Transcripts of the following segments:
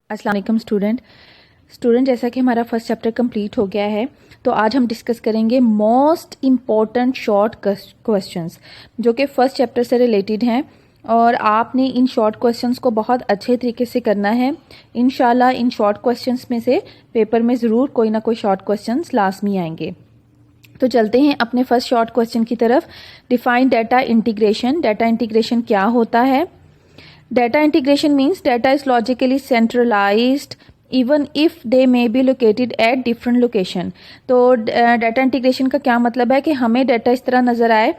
अस्सलाम वालेकुम स्टूडेंट जैसा कि हमारा फर्स्ट चैप्टर कंप्लीट हो गया है तो आज हम डिस्कस करेंगे मोस्ट इम्पॉर्टेंट शॉर्ट क्वेश्चंस जो कि फर्स्ट चैप्टर से रिलेटेड हैं और आपने इन शॉर्ट क्वेश्चंस को बहुत अच्छे तरीके से करना है। इंशाल्लाह इन शॉर्ट क्वेश्चंस में से पेपर में ज़रूर कोई ना कोई शॉर्ट क्वेश्चंस लाजमी आएंगे। तो चलते हैं अपने फर्स्ट शॉर्ट क्वेश्चन की तरफ। Define data integration. Data integration क्या होता है? Data integration means data is logically centralized even if they may be located at different location। तो डाटा इंटीग्रेशन का क्या मतलब है कि हमें डाटा इस तरह नज़र आए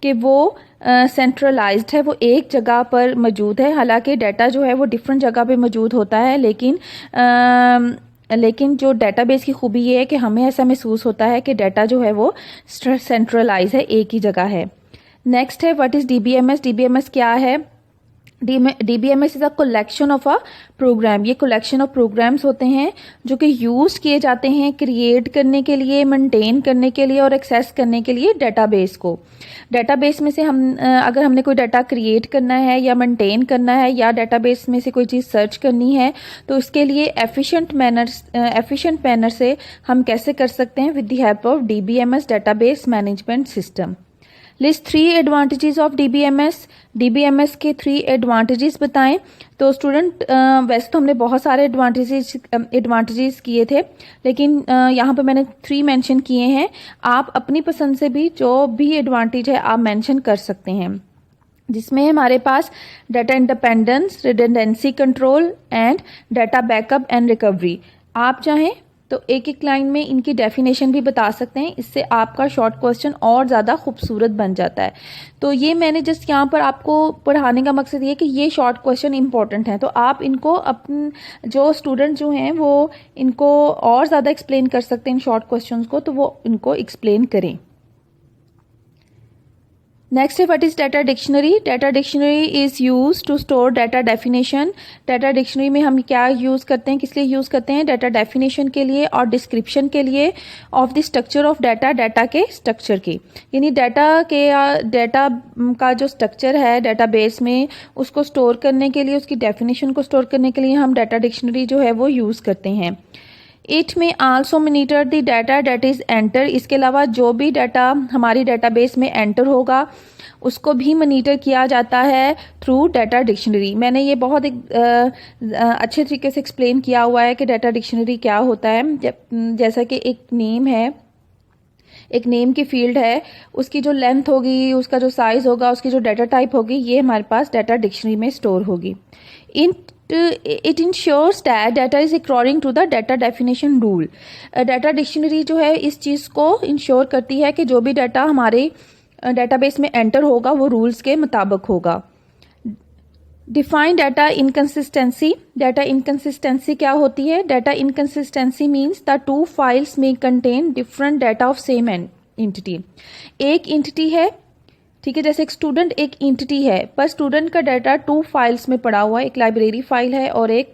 कि वो सेंट्रलाइज्ड है, वो एक जगह पर मौजूद है। हालांकि डाटा जो है वो डिफरेंट जगह पे मौजूद होता है, लेकिन जो डाटाबेस की खूबी ये है कि हमें ऐसा महसूस होता है कि डाटा जो है वो सेंट्रलाइज है, एक ही जगह है। नेक्स्ट है व्हाट इज़ DBMS। DBMS क्या है? DBMS is a collection of a program. ये कलेक्शन ऑफ प्रोग्राम्स होते हैं जो कि यूज किए जाते हैं क्रिएट करने के लिए, मेंटेन करने के लिए और एक्सेस करने के लिए डाटाबेस को। डाटाबेस में से अगर हमने कोई डाटा क्रिएट करना है या मेंटेन करना है या डाटाबेस में से कोई चीज़ सर्च करनी है तो उसके लिए एफिशिएंट मैनर से हम कैसे कर सकते हैं? With the help of DBMS, database management system. List 3 advantages of DBMS। DBMS के 3 एडवांटेजेस बताएं। तो स्टूडेंट वैसे तो हमने बहुत सारे एडवांटेजेस किए थे, लेकिन यहाँ पे मैंने 3 मेंशन किए हैं। आप अपनी पसंद से भी जो भी एडवांटेज है आप मेंशन कर सकते हैं, जिसमें हमारे पास data independence, redundancy control and data backup and recovery. आप चाहें तो एक एक लाइन में इनकी डेफिनेशन भी बता सकते हैं, इससे आपका शॉर्ट क्वेश्चन और ज़्यादा खूबसूरत बन जाता है। तो ये मैंने जस्ट यहाँ पर आपको पढ़ाने का मकसद ये कि ये शॉर्ट क्वेश्चन इंपॉर्टेंट हैं, तो आप इनको अपने जो स्टूडेंट जो हैं वो इनको और ज़्यादा एक्सप्लेन कर सकते हैं इन शॉर्ट क्वेश्चन को, तो वो इनको एक्सप्लेन करें। नेक्स्ट है what is data dictionary. Data dictionary is use to store data definition. Data dictionary में हम क्या यूज करते हैं, किस लिए यूज करते हैं? डाटा डेफिनेशन के लिए और डिस्क्रिप्शन के लिए of the structure of data, data के स्ट्रक्चर की। यानी डाटा का जो स्ट्रक्चर है डाटाबेस में उसको स्टोर करने के लिए, उसकी डेफिनेशन को स्टोर करने के लिए हम डाटा डिक्शनरी जो है वो यूज करते हैं। इट में also monitor the data that is enter. इसके अलावा जो भी डाटा हमारी डाटाबेस में एंटर होगा उसको भी मॉनिटर किया जाता है थ्रू डाटा डिक्शनरी। मैंने ये बहुत अच्छे तरीके से एक्सप्लेन किया हुआ है कि डाटा डिक्शनरी क्या होता है। जैसा कि एक नेम है, एक नेम की फील्ड है, उसकी जो लेंथ होगी, उसका जो साइज होगा, उसकी जो डाटा टाइप होगी, ये हमारे पास डाटा डिक्शनरी में स्टोर होगी। It ensures that data is according to the data definition rule। Data dictionary जो है इस चीज़ को इंश्योर करती है कि जो भी डाटा हमारे डाटाबेस में एंटर होगा वो रूल्स के मुताबिक होगा। Define data inconsistency. Data inconsistency क्या होती है? Data inconsistency means the 2 files में contain different data of same entity. एक एंटिटी है, ठीक है, जैसे एक स्टूडेंट एक एंटिटी है, पर स्टूडेंट का डाटा 2 फाइल्स में पड़ा हुआ है, एक लाइब्रेरी फाइल है और एक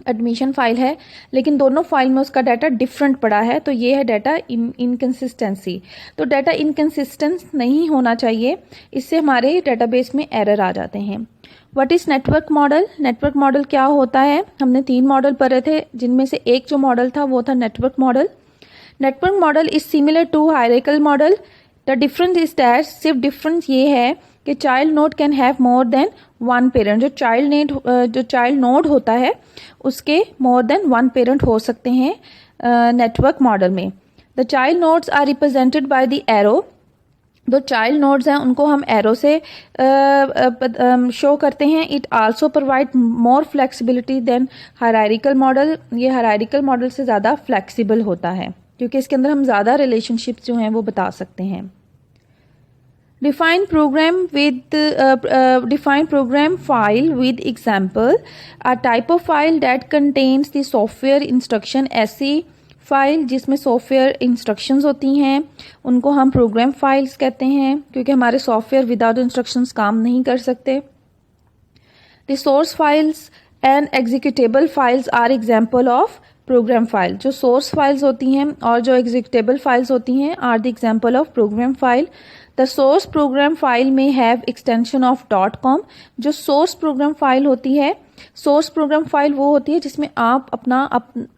एडमिशन फाइल है, लेकिन दोनों फाइल में उसका डाटा डिफरेंट पड़ा है, तो ये है डाटा इनकन्सिस्टेंसी। तो डाटा इनकन्सिस्टेंस नहीं होना चाहिए, इससे हमारे डाटाबेस में एरर आ जाते हैं। What is network model. Network model क्या होता है? हमने 3 मॉडल पढ़े थे, जिनमें से एक जो मॉडल था वो था network model. Network model is similar to hierarchical model. The difference is that, सिर्फ डिफरेंस ये है कि child node can have more than 1 parent. जो चाइल्ड नोड होता है उसके मोर देन 1 पेरेंट हो सकते हैं नेटवर्क मॉडल में। The child nodes are represented by the arrow. जो चाइल्ड नोड्स हैं उनको हम एरो से शो करते हैं। It also provide more flexibility than hierarchical model. ये हायरार्किकल मॉडल से ज़्यादा फ्लेक्सिबल होता है क्योंकि इसके अंदर हम ज़्यादा रिलेशनशिप्स जो हैं वो बता सकते हैं। Define program file with example. A type of file that contains the software instruction. ऐसी फाइल जिसमें सॉफ्टवेयर इंस्ट्रक्शंस होती हैं उनको हम प्रोग्राम फाइल्स कहते हैं, क्योंकि हमारे सॉफ्टवेयर विदाउट इंस्ट्रक्शंस काम नहीं कर सकते। The source files and executable files are example of program file. जो सोर्स फाइल्स होती हैं और जो एग्जीक्यूटेबल फाइल्स होती हैं are the example of program file. The source program file में हैव एक्सटेंशन ऑफ .com। जो सोर्स प्रोग्राम फाइल होती है सोर्स प्रोग्राम फाइल वो होती है जिसमें आप अपना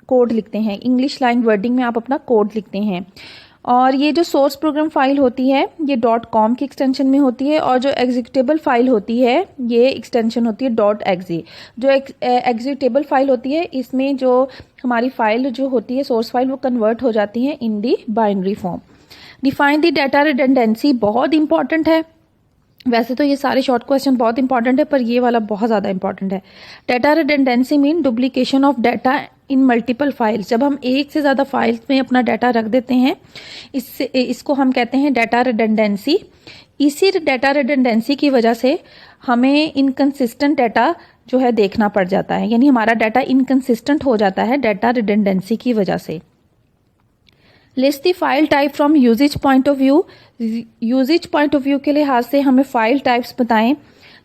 कोड लिखते हैं, इंग्लिश लाइन वर्डिंग में आप अपना कोड लिखते हैं। और ये जो सोर्स प्रोग्राम फाइल होती है ये .com की एक्सटेंशन में होती है, और जो एग्जीक्यूटेबल फाइल होती है ये एक्सटेंशन होती है .exe। जो एग्जीक्यूटेबल फाइल होती है इसमें जो हमारी फाइल जो होती है सोर्स फाइल वो कन्वर्ट हो जाती है in the binary form. Define the data redundancy बहुत इंपॉर्टेंट है। वैसे तो ये सारे शॉर्ट क्वेश्चन बहुत इंपॉर्टेंट है पर ये वाला बहुत ज़्यादा इंपॉर्टेंट है। Data redundancy mean duplication of data in multiple files. जब हम एक से ज़्यादा फाइल्स में अपना डाटा रख देते हैं इसको हम कहते हैं डाटा रिडंडेंसी। इसी डाटा रिडंडेंसी की वजह से हमें इनकंसिस्टेंट डाटा जो है देखना पड़ जाता है, यानी हमारा डाटा इनकंसिस्टेंट हो जाता है डाटा रिडंडेंसी की वजह से। List the file type from usage point of view. Usage point of view के लिहाज से हमें फाइल टाइप्स बताएं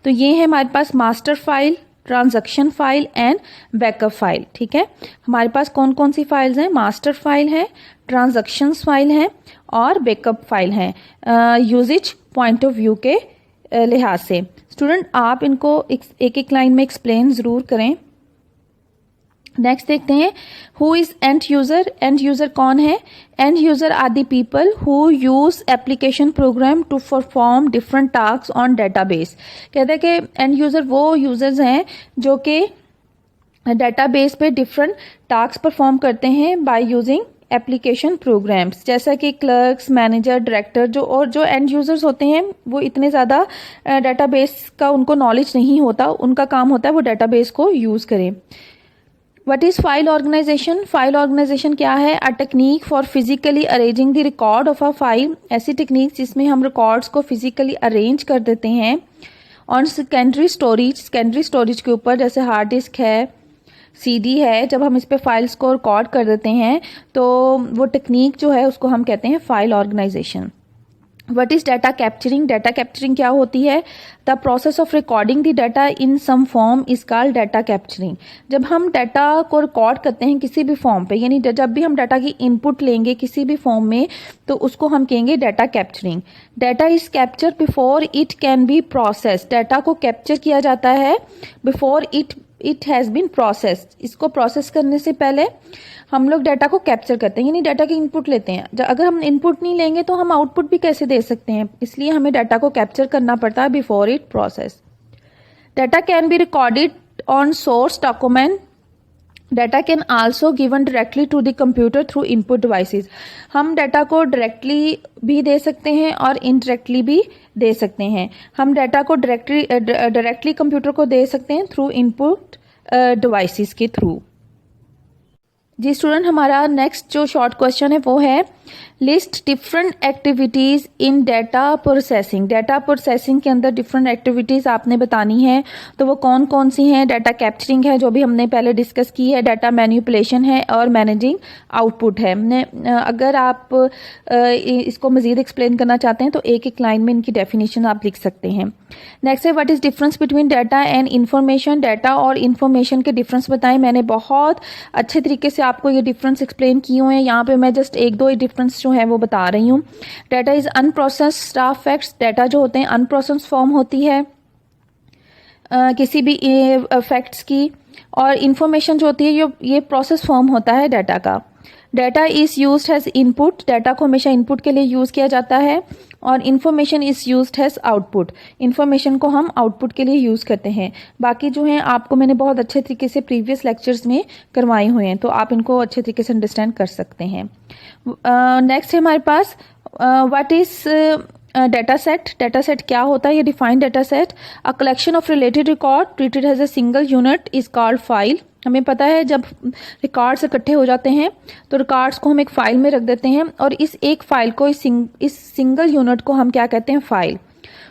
तो ये है हमारे पास master file, transaction file and backup file. ठीक है, हमारे पास कौन कौन सी फाइल्स हैं? मास्टर फाइल है, ट्रांजैक्शन फाइल है और बैकअप फाइल है यूजेज पॉइंट ऑफ व्यू के लिहाज से। स्टूडेंट आप इनको एक एक लाइन में एक्सप्लेन जरूर करें। नेक्स्ट देखते हैं who is end user. End user कौन है? End user are the people who use application program to perform different task on database. कहते हैं कि एंड यूजर वो यूजर्स हैं जो कि डेटाबेस पे डिफरेंट टास्क परफॉर्म करते हैं बाय यूजिंग एप्लीकेशन प्रोग्राम्स, जैसा कि क्लर्क्स, मैनेजर, डायरेक्टर। जो एंड यूजर्स होते हैं वो इतने ज़्यादा डेटाबेस का उनको नॉलेज नहीं होता, उनका काम होता है वो डेटाबेस को यूज़ करें। What is file organization? File organization क्या है? A technique for physically arranging the record of a file। ऐसी टेक्निक जिसमें हम रिकॉर्ड्स को फिजिकली अरेंज कर देते हैं ऑन सेकेंडरी स्टोरेज के ऊपर, जैसे हार्ड डिस्क है, CD है। जब हम इस पे फाइल्स को रिकॉर्ड कर देते हैं तो वो टेक्निक जो है उसको हम कहते हैं file organization. What is data capturing? Data capturing क्या होती है? The process of recording the data in some form is called data capturing। जब हम डाटा को रिकॉर्ड करते हैं किसी भी फॉर्म पे, यानी जब भी हम डाटा की इनपुट लेंगे किसी भी फॉर्म में तो उसको हम कहेंगे data capturing. Data is capture before it can be process. Data को कैप्चर किया जाता है before it has been processed. इसको प्रोसेस करने से पहले हम लोग डाटा को कैप्चर करते हैं, यानी डाटा की इनपुट लेते हैं। अगर हम इनपुट नहीं लेंगे तो हम आउटपुट भी कैसे दे सकते हैं, इसलिए हमें डाटा को कैप्चर करना पड़ता है before it process. Data can be recorded on source document. Data can also given directly to the computer through input devices. हम डाटा को डायरेक्टली भी दे सकते हैं और इनडायरेक्टली भी दे सकते हैं। हम डाटा को डायरेक्टली कंप्यूटर को दे सकते हैं थ्रू इनपुट डिवाइसेस के थ्रू। जी स्टूडेंट, हमारा नेक्स्ट जो शॉर्ट क्वेश्चन है वो है लिस्ट डिफरेंट एक्टिविटीज़ इन डाटा प्रोसेसिंग। डाटा प्रोसेसिंग के अंदर डिफरेंट एक्टिविटीज़ आपने बतानी है, तो वो कौन कौन सी हैं? डाटा कैप्चरिंग है जो भी हमने पहले डिस्कस की है, डाटा मैनिपुलेशन है और मैनेजिंग आउटपुट है। अगर आप इसको मज़ीद एक्सप्लेन करना चाहते हैं तो एक एक लाइन में इनकी डेफिनेशन आप लिख सकते हैं। नेक्स्ट है what is difference between data and information. Data और इन्फॉर्मेशन के डिफरेंस बताएं। मैंने बहुत अच्छे तरीके से आपको ये डिफरेंस एक्सप्लेन किए हुए हैं, यहाँ पे मैं जस्ट एक दो डिफरेंस जो है वो बता रही हूँ। Data is unprocessed staff facts. Data जो होते हैं अनप्रोसेस्ड फॉर्म होती है किसी भी फैक्ट्स की, और इन्फॉर्मेशन जो होती है ये प्रोसेस फॉर्म होता है डाटा का। Data is used as input. Data को हमेशा इनपुट के लिए यूज़ किया जाता है, और information is used as output. Information को हम आउटपुट के लिए यूज़ करते हैं। बाकी जो हैं आपको मैंने बहुत अच्छे तरीके से प्रीवियस लेक्चर्स में करवाए हुए हैं, तो आप इनको अच्छे तरीके से अंडरस्टैंड कर सकते हैं। नेक्स्ट है हमारे पास what is data set. Data set क्या होता है? ये define data set a collection of related record treated as a single unit is called file. हमें पता है जब रिकॉर्ड्स इकट्ठे हो जाते हैं तो रिकॉर्ड्स को हम एक फाइल में रख देते हैं, और इस एक फाइल को इस सिंगल यूनिट को हम क्या कहते हैं? File.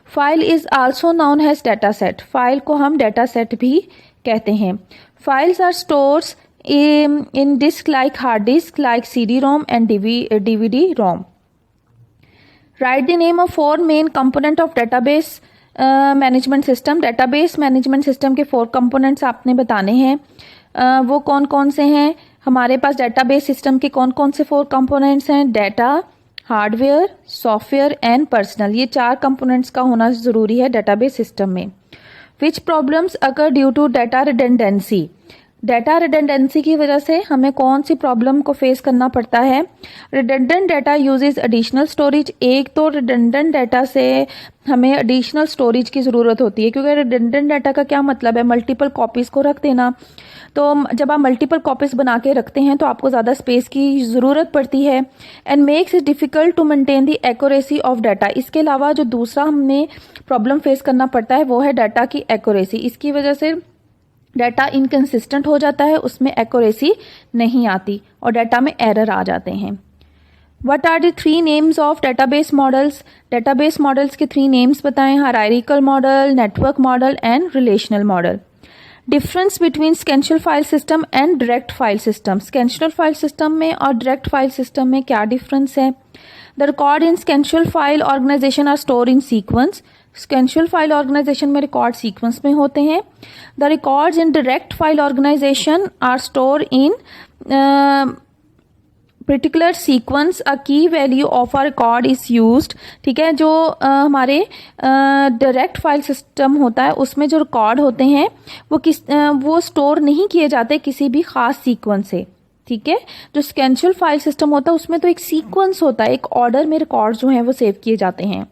File is also known as data set. File को हम डाटा सेट भी कहते हैं। Files are stores in disk like hard disk like CD-ROM and DVD-ROM. Write the name of 4 main component of database management system. Database management system के 4 components आपने बताने हैं। वो कौन कौन से हैं? हमारे पास database system के कौन कौन से 4 components हैं? Data, hardware, software and personal. ये 4 कंपोनेंट्स का होना ज़रूरी है database system में। Which problems occur due to data redundancy, data redundancy की वजह से हमें कौन सी प्रॉब्लम को फेस करना पड़ता है। Redundant data uses additional storage, एक तो रिडंडेंट डाटा से हमें एडिशनल स्टोरेज की ज़रूरत होती है, क्योंकि रिडंडेंट डाटा का क्या मतलब है, मल्टीपल कॉपीज़ को रख देना। तो जब आप मल्टीपल कॉपीज़ बना के रखते हैं तो आपको ज़्यादा स्पेस की ज़रूरत पड़ती है। And makes it difficult to maintain the accuracy of data. इसके अलावा जो दूसरा हमें प्रॉब्लम फेस करना पड़ता है वो है डाटा की एक्यूरेसी। इसकी वजह से डाटा इनकंसिस्टेंट हो जाता है, उसमें एक्यूरेसी नहीं आती और डाटा में एरर आ जाते हैं। What are the three names of database models? Database models के 3 names बताएं, hierarchical model, network model and relational model. Difference between sequential file system and direct file system. Sequential file system में और direct file system में क्या difference है? The record in sequential file organization are stored in sequence. Sequential file organization में record sequence में होते हैं. The records in direct file organization are stored in particular sequence. A key value of a record is used. ठीक है, जो हमारे direct file system होता है उसमें जो रिकॉर्ड होते हैं वो स्टोर नहीं किए जाते किसी भी खास सीक्वेंस से। ठीक है, जो सीक्वेंशियल फाइल सिस्टम होता है उसमें तो एक सीक्वेंस होता है, एक ऑर्डर में रिकॉर्ड जो हैं वो सेव किए जाते हैं।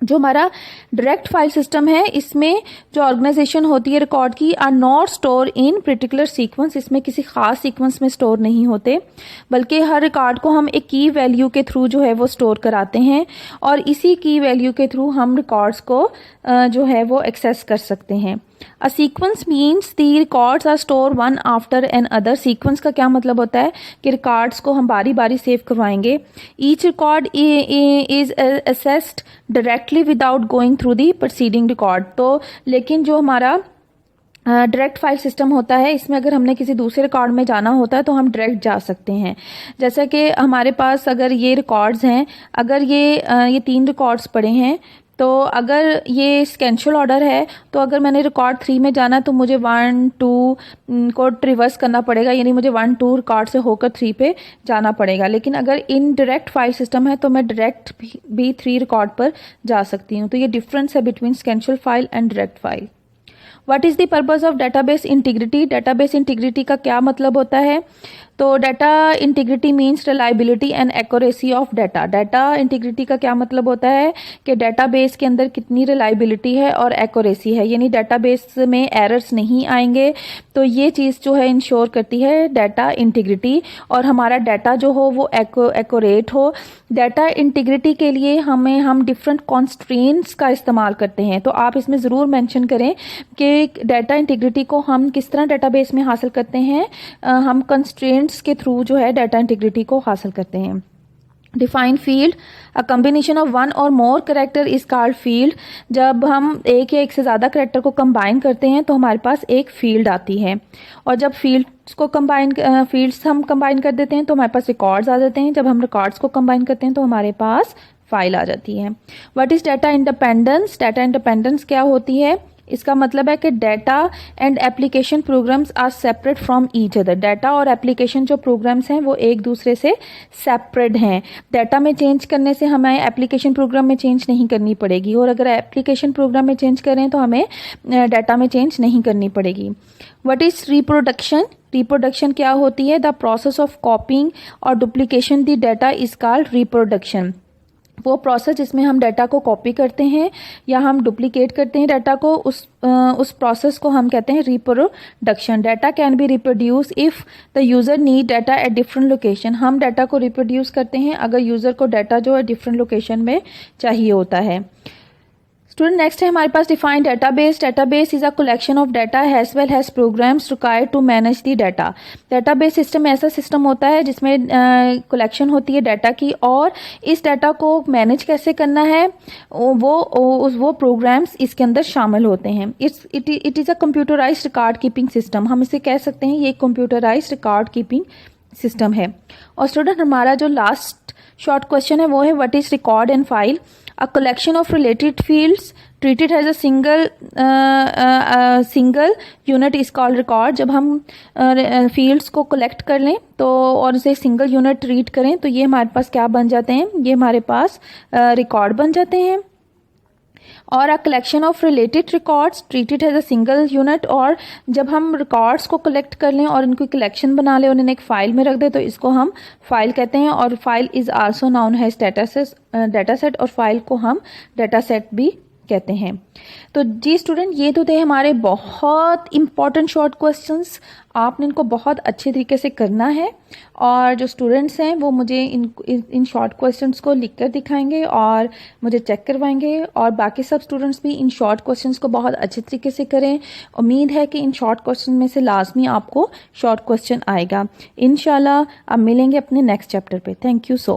जो हमारा डायरेक्ट फाइल सिस्टम है इसमें जो ऑर्गेनाइजेशन होती है रिकॉर्ड की are not store in particular sequence, इसमें किसी खास सीक्वेंस में स्टोर नहीं होते, बल्कि हर रिकॉर्ड को हम एक की वैल्यू के थ्रू जो है वो स्टोर कराते हैं और इसी की वैल्यू के थ्रू हम रिकॉर्ड्स को जो है वो एक्सेस कर सकते हैं। A sequence means the records are store one after another. Sequence का क्या मतलब होता है कि रिकॉर्ड्स को हम बारी बारी सेव करवाएंगे। Each record is assessed directly without going through the preceding record. तो लेकिन जो हमारा डायरेक्ट फाइल सिस्टम होता है इसमें अगर हमने किसी दूसरे रिकॉर्ड में जाना होता है तो हम डायरेक्ट जा सकते हैं। जैसा कि हमारे पास अगर ये रिकॉर्ड्स हैं, अगर ये 3 रिकॉर्ड्स पड़े हैं, तो अगर ये सीक्वेंशियल ऑर्डर है तो अगर मैंने रिकॉर्ड 3 में जाना तो मुझे 1 2 को रिवर्स करना पड़ेगा, यानी मुझे 1 2 रिकॉर्ड से होकर 3 पे जाना पड़ेगा। लेकिन अगर इन डायरेक्ट फाइल सिस्टम है तो मैं डायरेक्ट भी 3 रिकॉर्ड पर जा सकती हूँ। तो ये डिफरेंस है between sequential file and direct file. What is the purpose of database integrity? Database integrity का क्या मतलब होता है? तो data integrity means reliability and accuracy of data. Data integrity का क्या मतलब होता है कि डाटाबेस के अंदर कितनी रिलायबिलिटी है और एक्यूरेसी है, यानी डाटाबेस में एरर्स नहीं आएंगे। तो ये चीज़ जो है इंश्योर करती है डाटा इंटीग्रिटी, और हमारा डाटा जो हो वो एक्यूरेट हो। डाटा इंटीग्रिटी के लिए हम डिफरेंट कॉन्स्ट्रेंट्स का इस्तेमाल करते हैं, तो आप इसमें ज़रूर मेंशन करें कि डाटा इंटीग्रिटी को हम किस तरह डाटाबेस में हासिल करते हैं। हम कंस्ट्रेंट्स के थ्रू जो है डाटा इंटीग्रिटी को हासिल करते हैं। Define field, a combination of one और मोर करेक्टर इज कॉल्ड फील्ड। जब हम एक या एक से ज़्यादा करेक्टर को कंबाइन करते हैं तो हमारे पास एक फील्ड आती है, और जब फील्ड्स हम कंबाइन कर देते हैं तो हमारे पास रिकॉर्ड्स आ जाते हैं। जब हम रिकॉर्ड्स को कंबाइन करते हैं तो हमारे पास फाइल आ जाती है। What is data independence? Data independence क्या होती है? इसका मतलब है कि data and application programs are separate from each other. Data और एप्लीकेशन जो प्रोग्राम्स हैं वो एक दूसरे से सेपरेट हैं। डाटा में चेंज करने से हमें एप्लीकेशन प्रोग्राम में चेंज नहीं करनी पड़ेगी, और अगर एप्लीकेशन प्रोग्राम में चेंज करें तो हमें डाटा में चेंज नहीं करनी पड़ेगी। What is reproduction? रिप्रोडक्शन क्या होती है? द प्रोसेस ऑफ कॉपिंग और duplication the data is called reproduction. वो प्रोसेस जिसमें हम डाटा को कॉपी करते हैं या हम डुप्लीकेट करते हैं डाटा को, उस प्रोसेस को हम कहते हैं reproduction. Data can B reproduce if the user need data at different location. हम डाटा को रिप्रोड्यूस करते हैं अगर यूज़र को डाटा जो है डिफरेंट लोकेशन में चाहिए होता है। स्टूडेंट नेक्स्ट है हमारे पास define database. Database is a collection of data as well as programs required to manage the data. Database system ऐसा सिस्टम होता है जिसमें कलेक्शन होती है डाटा की, और इस डाटा को मैनेज कैसे करना है वो प्रोग्राम्स इसके अंदर शामिल होते हैं। It is a computerised record keeping system. हम इसे कह सकते हैं ये कंप्यूटराइज्ड रिकॉर्ड कीपिंग सिस्टम है। और स्टूडेंट हमारा जो लास्ट शॉर्ट क्वेश्चन है वो है what is record and file? A collection of related fields treated as a single unit is called record। जब हम fields को collect कर लें तो और उसे single unit treat करें तो ये हमारे पास क्या बन जाते हैं? ये हमारे पास record बन जाते हैं। और a collection of related records treated as a single unit. और जब हम रिकॉर्ड्स को कलेक्ट कर लें और इनको कलेक्शन बना लें और इन्हें एक फाइल में रख दें तो इसको हम फाइल कहते हैं। और फाइल इज़ आल्सो नाउन है डाटा सेट, और फाइल को हम डाटा सेट भी कहते हैं। तो जी स्टूडेंट, ये तो थे हमारे बहुत इंपॉर्टेंट शॉर्ट क्वेश्चंस। आपने इनको बहुत अच्छे तरीके से करना है, और जो स्टूडेंट्स हैं वो मुझे इन शॉर्ट क्वेश्चंस को लिख कर दिखाएंगे और मुझे चेक करवाएंगे, और बाकी सब स्टूडेंट्स भी इन शॉर्ट क्वेश्चंस को बहुत अच्छे तरीके से करें। उम्मीद है कि इन शॉर्ट क्वेश्चन में से लाजमी आपको शॉर्ट क्वेश्चन आएगा। इंशाल्लाह अब मिलेंगे अपने नेक्स्ट चैप्टर पे। Thank you so